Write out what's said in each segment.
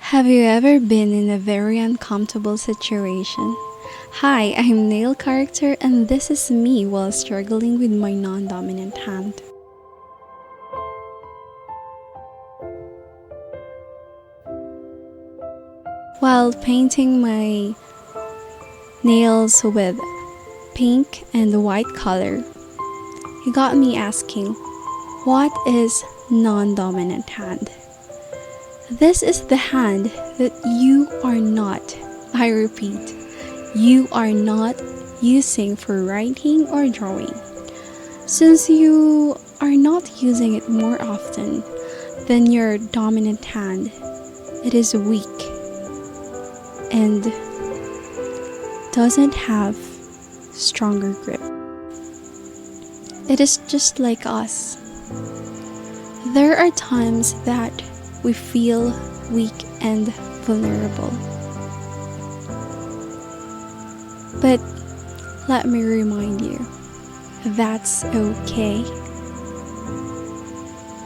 Have you ever been in a very uncomfortable situation? Hi, I'm Nail Character and this is me while struggling with my non-dominant hand. While painting my nails with pink and white color, he got me asking, what is non-dominant hand? This is the hand that you are not, I repeat, you are not using for writing or drawing. Since you are not using it more often than your dominant hand, it is weak and doesn't have stronger grip. It is just like us. There are times that we feel weak and vulnerable. But let me remind you, that's okay.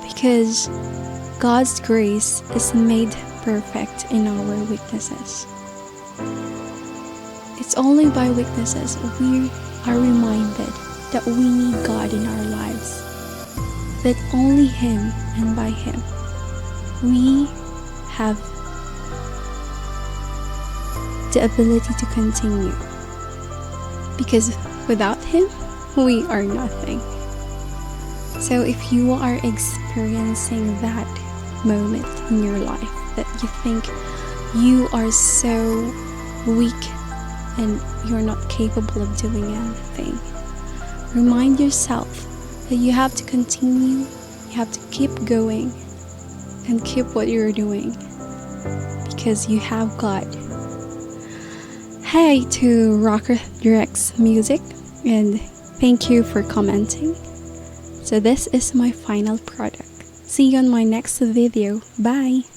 Because God's grace is made perfect in our weaknesses. It's only by weaknesses we are reminded that we need God in our lives. That only Him and by Him we have the ability to continue, because without Him, we are nothing. So if you are experiencing that moment in your life that you think you are so weak and you're not capable of doing anything, remind yourself that you have to continue, you have to keep going, and keep what you're doing because you have God. Hey to RockerDrex music, and thank you for commenting. So this is my final product. See you on my next video. Bye!